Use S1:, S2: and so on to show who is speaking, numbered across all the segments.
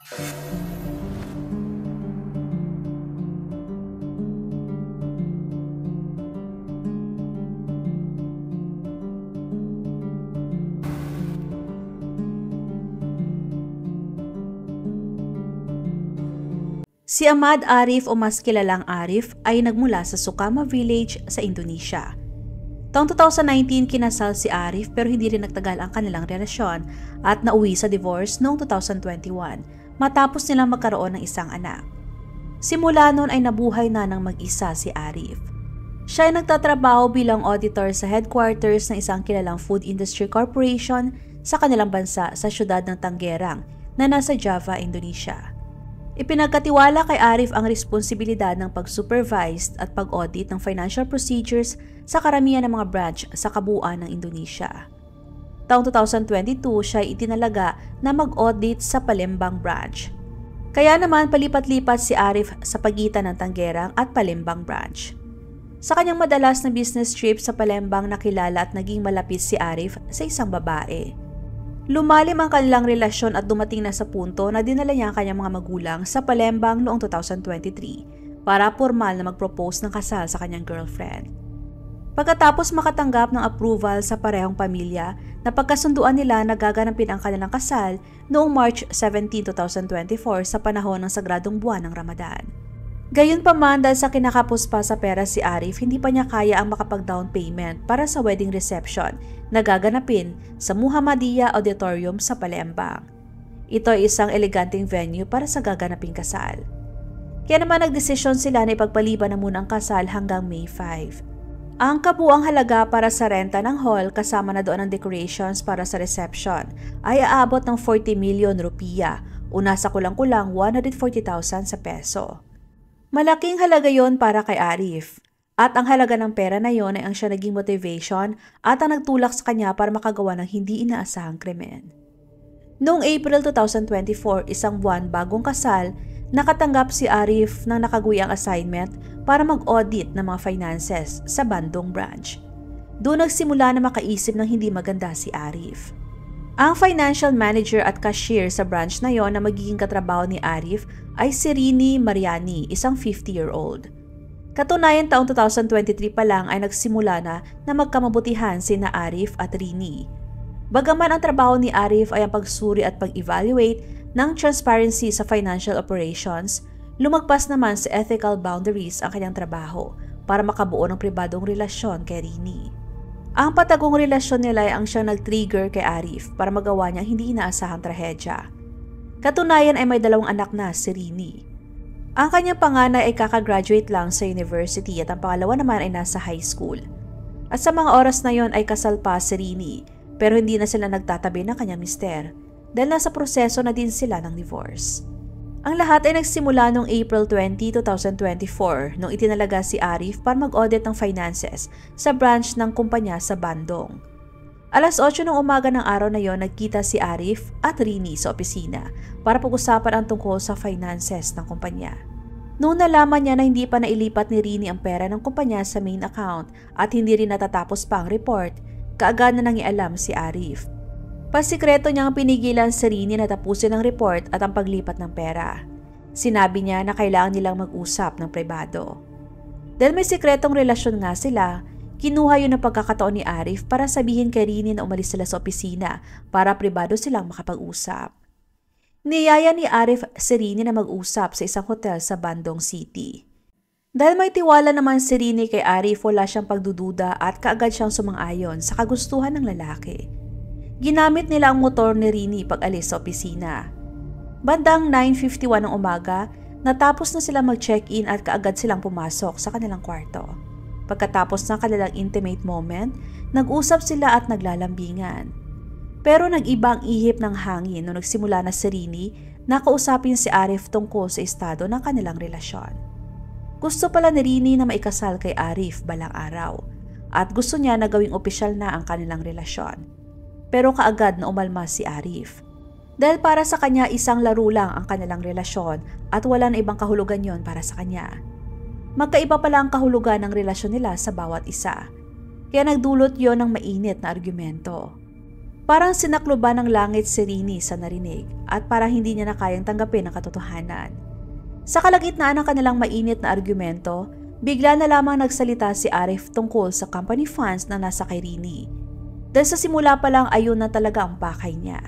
S1: Si Ahmad Arif o mas kilalang Arif ay nagmula sa Sukama Village sa Indonesia. Taong 2019 kinasal si Arif pero hindi rin nagtagal ang kanilang relasyon at nauwi sa divorce noong 2021 matapos nilang magkaroon ng isang anak. Simula noon ay nabuhay na ng mag-isa si Arif. Siya ay nagtatrabaho bilang auditor sa headquarters ng isang kilalang food industry corporation sa kanilang bansa sa syudad ng Tangerang na nasa Java, Indonesia. Ipinagkatiwala kay Arif ang responsibilidad ng pag-supervise at pag-audit ng financial procedures sa karamihan ng mga branch sa kabuuan ng Indonesia. Taong 2022 siya ay itinalaga na mag-audit sa Palembang branch. Kaya naman palipat-lipat si Arif sa pagitan ng Tangerang at Palembang branch. Sa kanyang madalas na business trip sa Palembang nakilala at naging malapit si Arif sa isang babae. Lumalim ang kanilang relasyon at dumating na sa punto na dinala niya ang kanyang mga magulang sa Palembang noong 2023 para formal na mag-propose ng kasal sa kanyang girlfriend. Pagkatapos makatanggap ng approval sa parehong pamilya, napagkasunduan nila na gaganapin ang kanilang kasal noong March 17, 2024 sa panahon ng sagradong buwan ng Ramadan. Gayunpaman dahil sa kinakapos pa sa pera si Arif, hindi pa niya kaya ang makapag-down payment para sa wedding reception na gaganapin sa Muhammadiyah Auditorium sa Palembang. Ito ay isang eleganteng venue para sa gaganaping kasal. Kaya naman nagdesisyon sila na ipagpaliban na muna ang kasal hanggang May 5. Ang kabuang halaga para sa renta ng hall kasama na doon ang decorations para sa reception ay aabot ng 40 million rupiah o nasa kulang-kulang 140,000 sa peso. Malaking halaga yon para kay Arif. At ang halaga ng pera na yon ay ang siya naging motivation at ang nagtulak sa kanya para makagawa ng hindi inaasahang krimen. Noong April 2024, isang buwan bagong kasal, nakatanggap si Arif ng nakaguyang assignment para mag-audit ng mga finances sa Bandung branch. Doon nagsimula na makaisip ng hindi maganda si Arif. Ang financial manager at cashier sa branch na yon na magiging katrabaho ni Arif ay si Rini Mariani, isang 50-year-old. Katunayan taong 2023 pa lang ay nagsimula na magkamabutihan sina Arif at Rini. Bagaman ang trabaho ni Arif ay ang pagsuri at pag-evaluate ng transparency sa financial operations, lumagpas naman sa ethical boundaries ang kanyang trabaho para makabuo ng pribadong relasyon kay Rini. Ang patagong relasyon nila ay ang siyang nag-trigger kay Arif para magawa niya hindi inaasahang trahedya. Katunayan ay may 2 anak na si Rini. Ang kanyang panganay ay kakagraduate lang sa university at ang pangalawa naman ay nasa high school. At sa mga oras na yon ay kasal pa si Rini pero hindi na sila nagtatabi ng kanyang mister dahil nasa proseso na din sila ng divorce. Ang lahat ay nagsimula noong April 20, 2024 nung itinalaga si Arif para mag-audit ng finances sa branch ng kumpanya sa Bandung. Alas 8 ng umaga ng araw na yon nagkita si Arif at Rini sa opisina para pag-usapan ang tungkol sa finances ng kumpanya. Noong nalaman niya na hindi pa nailipat ni Rini ang pera ng kumpanya sa main account at hindi rin natatapos pa ang report, kaagad na nangialam si Arif. Pasikreto niyang pinigilan si Rini na tapusin ang report at ang paglipat ng pera. Sinabi niya na kailangan nilang mag-usap ng pribado. Dahil may sikretong relasyon nga sila, kinuha yun ang pagkakataon ni Arif para sabihin kay Rini na umalis sila sa opisina para pribado silang makapag-usap. Niyaya ni Arif si Rini na mag-usap sa isang hotel sa Bandung City. Dahil may tiwala naman si Rini kay Arif, wala siyang pagdududa at kaagad siyang sumang-ayon sa kagustuhan ng lalaki. Ginamit nila ang motor ni Rini pag alis sa opisina. Bandang 9:51 ng umaga, natapos na sila mag-check-in at kaagad silang pumasok sa kanilang kwarto. Pagkatapos ng kanilang intimate moment, nag-usap sila at naglalambingan. Pero nag-iba ang ihip ng hangin nung nagsimula na si Rini na kausapin si Arif tungkol sa estado ng kanilang relasyon. Gusto pala ni Rini na maikasal kay Arif balang araw at gusto niya na gawing opisyal na ang kanilang relasyon. Pero kaagad na umalma si Arif. Dahil para sa kanya isang laro lang ang kanilang relasyon at wala na ibang kahulugan yon para sa kanya. Magkaiba pala ang kahulugan ng relasyon nila sa bawat isa. Kaya nagdulot yon ng mainit na argumento. Parang sinakloban ng langit si Rini sa narinig at parang hindi niya na kayang tanggapin ang katotohanan. Sa kalagitnaan ng kanilang mainit na argumento, bigla na lamang nagsalita si Arif tungkol sa company funds na nasa kay Rini. Dahil sa simula pa lang ayun na talaga ang pakay niya.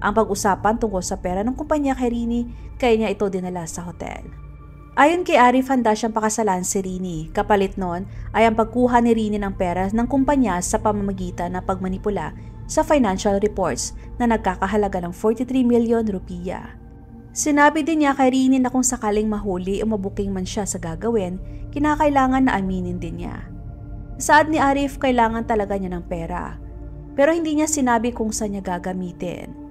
S1: Ang pag-usapan tungkol sa pera ng kumpanya kay Rini, kaya niya ito dinala sa hotel. Ayon kay Arif, handa siyang pakasalan si Rini. Kapalit nun ay ang pagkuha ni Rini ng pera ng kumpanya sa pamamagitan ng pagmanipula sa financial reports na nagkakahalaga ng 43 milyon rupiya. Sinabi din niya kay Rini na kung sakaling mahuli o mabuking man siya sa gagawin, kinakailangan na aminin din niya. Saad ni Arif, kailangan talaga niya ng pera. Pero hindi niya sinabi kung saan niya gagamitin.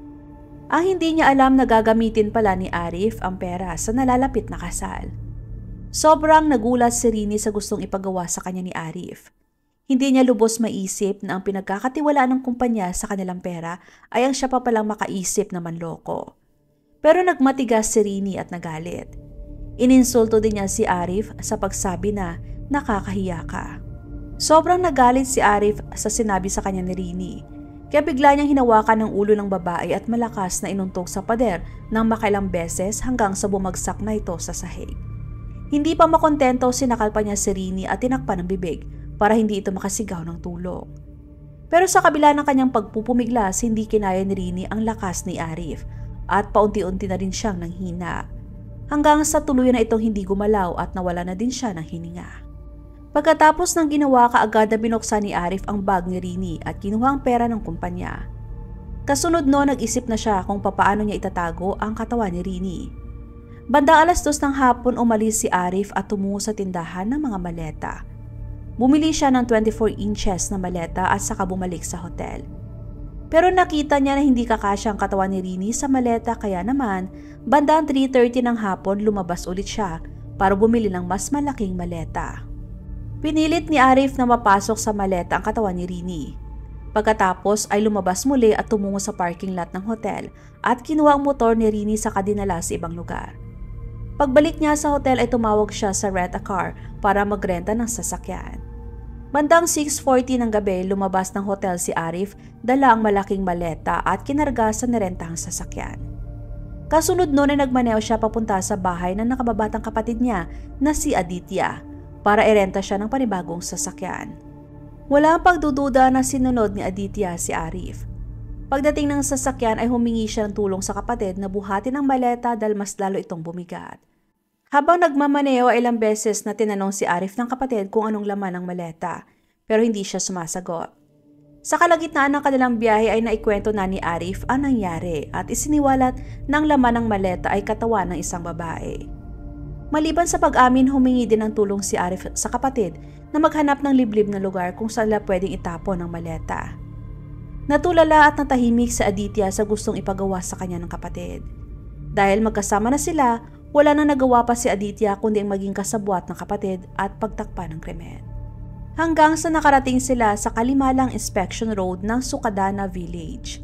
S1: Ang hindi niya alam na gagamitin pala ni Arif ang pera sa nalalapit na kasal. Sobrang nagulat si Rini sa gustong ipagawa sa kanya ni Arif. Hindi niya lubos maisip na ang pinagkakatiwalaan ng kumpanya sa kanilang pera ay ang siya pa palang makaisip na manloko. Pero nagmatigas si Rini at nagalit. Ininsulto din niya si Arif sa pagsabi na nakakahiya ka. Sobrang nagalit si Arif sa sinabi sa kanya ni Rini. Kaya bigla niyang hinawakan ng ulo ng babae at malakas na inuntok sa pader ng makailang beses hanggang sa bumagsak na ito sa sahig. Hindi pa makontento, sinakal pa niya si Rini at tinakpan ng bibig para hindi ito makasigaw ng tulog. Pero sa kabila ng kanyang pagpupumiglas, hindi kinaya ni Rini ang lakas ni Arif at paunti-unti na rin siyang nanghina. Hanggang sa tuluyan na itong hindi gumalaw at nawala na din siya ng hininga. Pagkatapos ng ginawa, kaagad na binuksan ni Arif ang bag ni Rini at kinuha ang pera ng kumpanya. Kasunod no, nag-isip na siya kung papaano niya itatago ang katawan ni Rini. Bandang 2:00 ng hapon umalis si Arif at tumungo sa tindahan ng mga maleta. Bumili siya ng 24 inches na maleta at saka bumalik sa hotel. Pero nakita niya na hindi kakasya ang katawan ni Rini sa maleta, kaya naman bandang 3:30 ng hapon lumabas ulit siya para bumili ng mas malaking maleta. Pinilit ni Arif na mapasok sa maleta ang katawan ni Rini. Pagkatapos ay lumabas muli at tumungo sa parking lot ng hotel at kinuha ang motor ni Rini sa dinala sa ibang lugar. Pagbalik niya sa hotel ay tumawag siya sa rent-a-car para magrenta ng sasakyan. Bandang 6:40 ng gabi, lumabas ng hotel si Arif, dala ang malaking maleta at kinarga sa nirentahang sasakyan. Kasunod noon ay nagmaneho siya papunta sa bahay ng nakababatang kapatid niya na si Aditya para irenta siya ng panibagong sasakyan. Wala ang pagdududa na sinunod ni Aditya si Arif. Pagdating ng sasakyan ay humingi siya ng tulong sa kapatid na buhatin ang maleta dahil mas lalo itong bumigat. Habang nagmamaneho ay ilang beses na tinanong si Arif ng kapatid kung anong laman ng maleta, pero hindi siya sumasagot. Sa kalagitnaan ng kanilang biyahe ay naikwento na ni Arif ang nangyari at isiniwalat ng laman ng maleta ay katawan ng isang babae. Maliban sa pag-amin, humingi din ng tulong si Arif sa kapatid na maghanap ng liblib na lugar kung saan pwedeng itapon ang maleta. Natulala at natahimik si Aditya sa gustong ipagawa sa kanya ng kapatid. Dahil magkasama na sila, wala na nagawa pa si Aditya kundi ang maging kasabwat ng kapatid at pagtakpan ng krimen. Hanggang sa nakarating sila sa kalimalang inspection road ng Sukadana Village.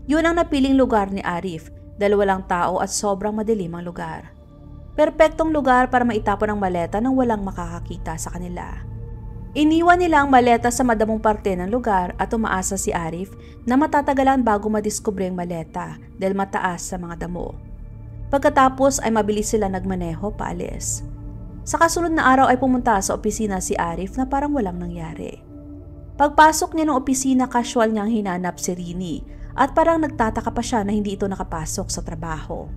S1: Yun ang napiling lugar ni Arif dahil walang tao at sobrang madilim ang lugar. Perpektong lugar para maitapon ang maleta nang walang makakakita sa kanila. Iniwan nila ang maleta sa madamong parte ng lugar at umaasa si Arif na matatagalan bago madiskubre ang maleta dahil mataas sa mga damo. Pagkatapos ay mabilis sila nagmaneho paalis. Sa kasunod na araw ay pumunta sa opisina si Arif na parang walang nangyari. Pagpasok niya ng opisina, casual niyang hinanap si Rini at parang nagtataka pa siya na hindi ito nakapasok sa trabaho.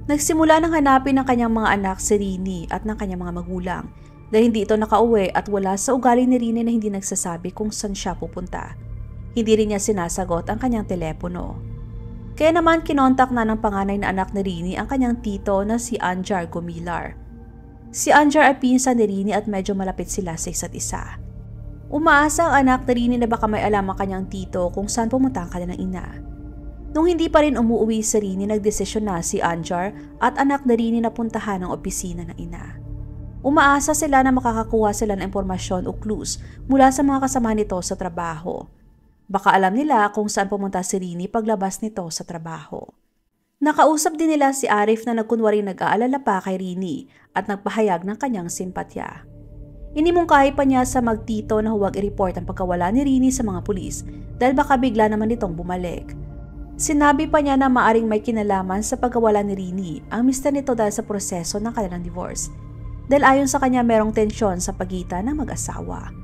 S1: Nagsimula nang hanapin ng kanyang mga anak si Rini at ng kanyang mga magulang dahil hindi ito nakauwi at wala sa ugali ni Rini na hindi nagsasabi kung saan siya pupunta. Hindi rin niya sinasagot ang kanyang telepono. Kaya naman kinontak na ng panganay na anak ni Rini ang kanyang tito na si Anjar Gomilar. Si Anjar ay pinsan ni Rini at medyo malapit sila sa isa't isa. Umaasa ang anak ni Rini na baka may alam ang kanyang tito kung saan pumunta ang kanilang ina. Nung hindi pa rin umuwi si Rini, nagdesisyon na si Anjar at anak na Rini na puntahan ang opisina ng ina. Umaasa sila na makakakuha sila ng impormasyon o clues mula sa mga kasama nito sa trabaho. Baka alam nila kung saan pumunta si Rini paglabas nito sa trabaho. Nakausap din nila si Arif na nagkunwari nag-aalala pa kay Rini at nagpahayag ng kanyang simpatya. Inimungkahi pa niya sa magtito na huwag i-report ang pagkawala ni Rini sa mga pulis dahil baka bigla naman itong bumalik. Sinabi pa niya na maaring may kinalaman sa pagkawala ni Rini ang mister nito dahil sa proseso ng kanilang divorce dahil ayon sa kanya merong tensyon sa pagitan ng mag-asawa.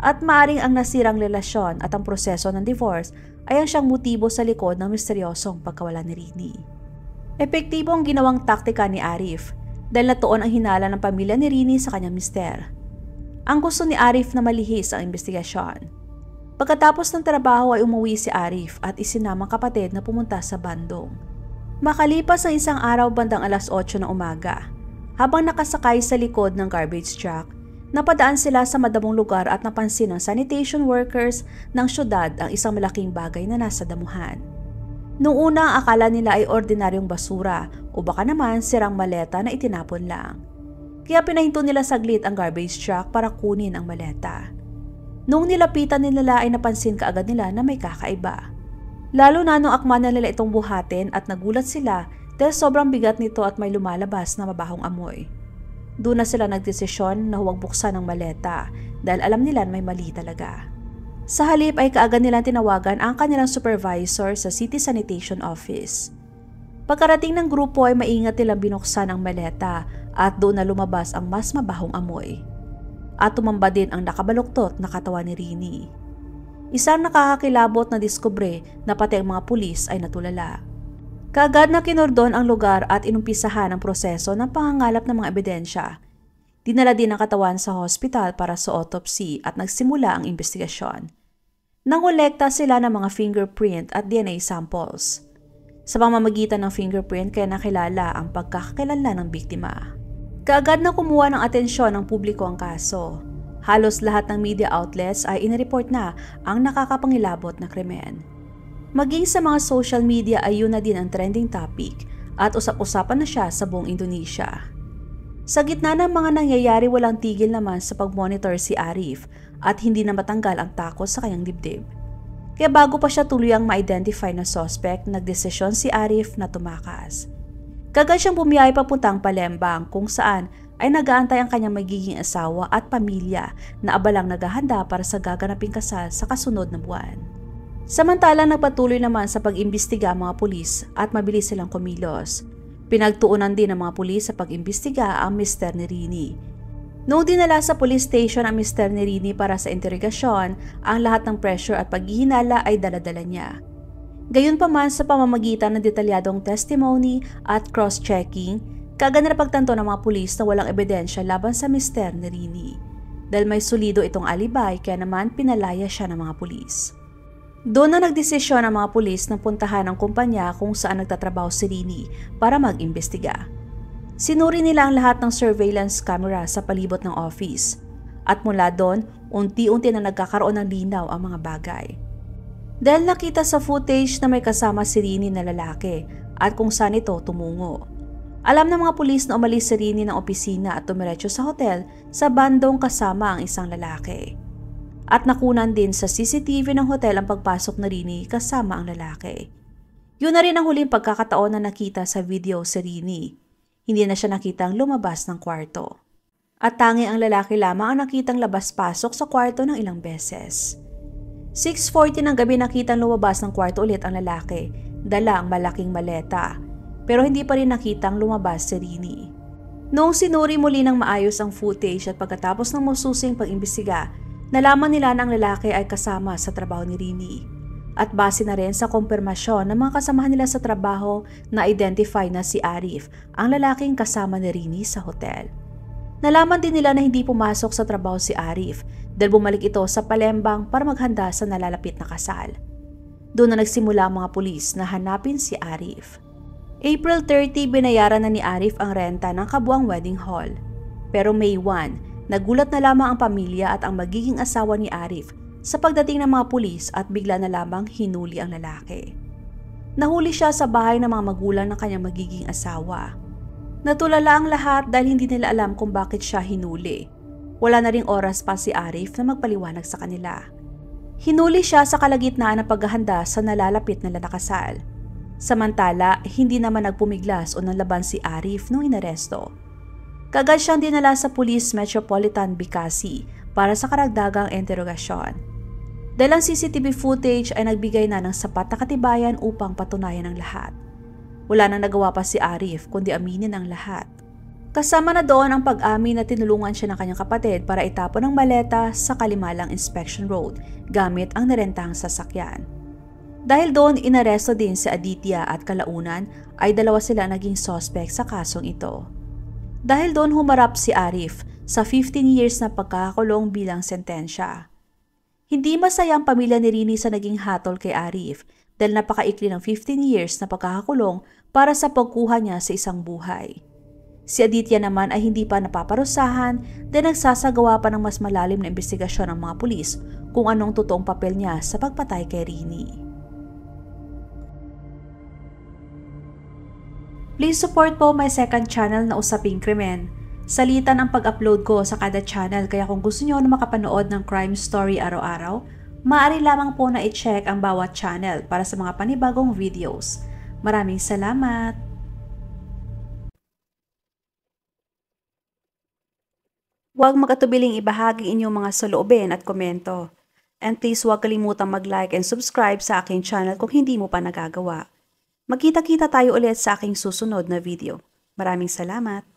S1: At maaring ang nasirang relasyon at ang proseso ng divorce ay ang siyang motibo sa likod ng misteryosong pagkawala ni Rini. Epektibo ang ginawang taktika ni Arif dahil natuon ang hinala ng pamilya ni Rini sa kanyang mister. Ang gusto ni Arif na malihis ang investigasyon. Pagkatapos ng trabaho ay umuwi si Arif at isinamang kapatid na pumunta sa Bandung. Makalipas ang isang araw bandang alas 8 ng umaga, habang nakasakay sa likod ng garbage truck, napadaan sila sa madamong lugar at napansin ng sanitation workers ng syudad ang isang malaking bagay na nasa damuhan. Noong una ang akala nila ay ordinaryong basura o baka naman sirang maleta na itinapon lang. Kaya pinahinto nila saglit ang garbage truck para kunin ang maleta. Noong nilapitan nila ay napansin kaagad nila na may kakaiba. Lalo na nung akma na nila itong buhatin at nagulat sila dahil sobrang bigat nito at may lumalabas na mabahong amoy. Doon na sila nagdesisyon na huwag buksan ang maleta dahil alam nila may mali talaga. Sa halip ay kaagad nilang tinawagan ang kanilang supervisor sa City Sanitation Office. Pagkarating ng grupo ay maingat nilang binuksan ang maleta at doon na lumabas ang mas mabahong amoy. At tumamba din ang nakabaluktot na katawan ni Rini. Isang nakakakilabot na diskubre na pati ang mga pulis ay natulala. Kaagad na kinordon ang lugar at inumpisahan ang proseso ng pangangalap ng mga ebidensya. Dinala din ang katawan sa hospital para sa autopsy at nagsimula ang investigasyon. Nangolekta sila ng mga fingerprint at DNA samples. Sa pamamagitan ng fingerprint kaya nakilala ang pagkakakilanlan ng biktima. Kaagad na kumuha ng atensyon ng publiko ang kaso. Halos lahat ng media outlets ay inireport na ang nakakapangilabot na krimen. Maging sa mga social media ay yun na din ang trending topic at usap-usapan na siya sa buong Indonesia. Sa gitna ng mga nangyayari walang tigil naman sa pag-monitor si Arif at hindi na matanggal ang takot sa kanyang dibdib. Kaya bago pa siya tuluyang ma-identify na suspect, nagdesisyon si Arif na tumakas. Kagad siyang bumiyahe papuntang Palembang kung saan ay nag-aantay ang kanyang magiging asawa at pamilya na abalang naghahanda para sa gaganaping kasal sa kasunod na buwan. Samantalang nagpatuloy naman sa pag-imbestiga ang mga pulis at mabilis silang kumilos. Pinagtuunan din ng mga pulis sa pag-imbestiga ang mister ni Rini. Noong dinala sa police station ang mister ni Rini para sa interogasyon, ang lahat ng pressure at paghihinala ay dala-dala niya. Gayunpaman sa pamamagitan ng detalyadong testimony at cross-checking, kaagad na napagtanto ng mga pulis na walang ebidensya laban sa mister ni Rini. Dahil may solido itong alibay kaya naman pinalaya siya ng mga pulis. Doon na nagdesisyon ang mga pulis na puntahan ang kumpanya kung saan nagtatrabaho si Rini para mag-imbestiga. Sinuri nila ang lahat ng surveillance camera sa palibot ng office at mula doon, unti-unti na nagkakaroon ng linaw ang mga bagay. Dahil nakita sa footage na may kasama si Rini na lalaki at kung saan ito tumungo. Alam ng mga pulis na umalis si Rini ng opisina at tumiretso sa hotel sa Bandung kasama ang isang lalaki. At nakunan din sa CCTV ng hotel ang pagpasok na Rini kasama ang lalaki. Yun na rin ang huling pagkakataon na nakita sa video si Rini. Hindi na siya nakitang lumabas ng kwarto. At tangi ang lalaki lamang ang nakitang labas-pasok sa kwarto ng ilang beses. 6:40 ng gabi nakitang lumabas ng kwarto ulit ang lalaki, dala ang malaking maleta. Pero hindi pa rin nakitang lumabas si Rini. Noong sinuri muli ng maayos ang footage at pagkatapos ng masusing pag-imbestiga, nalaman nila na ang lalaki ay kasama sa trabaho ni Rini. At base na rin sa kumpirmasyon ng mga kasamahan nila sa trabaho na identify na si Arif, ang lalaking kasama ni Rini sa hotel. Nalaman din nila na hindi pumasok sa trabaho si Arif dahil bumalik ito sa Palembang para maghanda sa nalalapit na kasal. Doon na nagsimula ang mga pulis na hanapin si Arif. April 30, binayaran na ni Arif ang renta ng kabuang wedding hall. Pero May 1, nagulat na lamang ang pamilya at ang magiging asawa ni Arif sa pagdating ng mga pulis at bigla na lamang hinuli ang lalaki. Nahuli siya sa bahay ng mga magulang ng kanyang magiging asawa. Natulala ang lahat dahil hindi nila alam kung bakit siya hinuli. Wala na ring oras pa si Arif na magpaliwanag sa kanila. Hinuli siya sa kalagitnaan ng paghahanda sa nalalapit na lalakasal. Samantala, hindi naman nagpumiglas o nanlaban si Arif nung inaresto. Kaagad siyang dinala sa Police Metropolitan Bicasi para sa karagdagang interogasyon. Dahil ang CCTV footage ay nagbigay na ng sapat na katibayan upang patunayan ang lahat. Wala nang nagawa pa si Arif kundi aminin ang lahat. Kasama na doon ang pag-amin na tinulungan siya ng kanyang kapatid para itapon ang maleta sa Kalimalang Inspection Road gamit ang narentahang sasakyan. Dahil doon inaresto din si Aditya at kalaunan ay dalawa sila naging suspect sa kasong ito. Dahil doon humarap si Arif sa 15 years na pagkakakulong bilang sentensya. Hindi masaya ang pamilya ni Rini sa naging hatol kay Arif dahil napakaikli ng 15 years na pagkakakulong para sa pagkuha niya sa isang buhay. Si Aditya naman ay hindi pa napaparusahan dahil nagsasagawa pa ng mas malalim na investigasyon ng mga pulis kung anong totoong papel niya sa pagpatay kay Rini. Please support po my second channel na Usaping Krimen. Salitan ang pag-upload ko sa kada channel kaya kung gusto niyo na makapanood ng crime story araw-araw, maaari lamang po na i-check ang bawat channel para sa mga panibagong videos. Maraming salamat! Huwag magatubiling ibahagi inyong mga saloobin at komento. And please huwag kalimutang mag-like and subscribe sa aking channel kung hindi mo pa nagagawa. Magkita-kita tayo ulit sa aking susunod na video. Maraming salamat!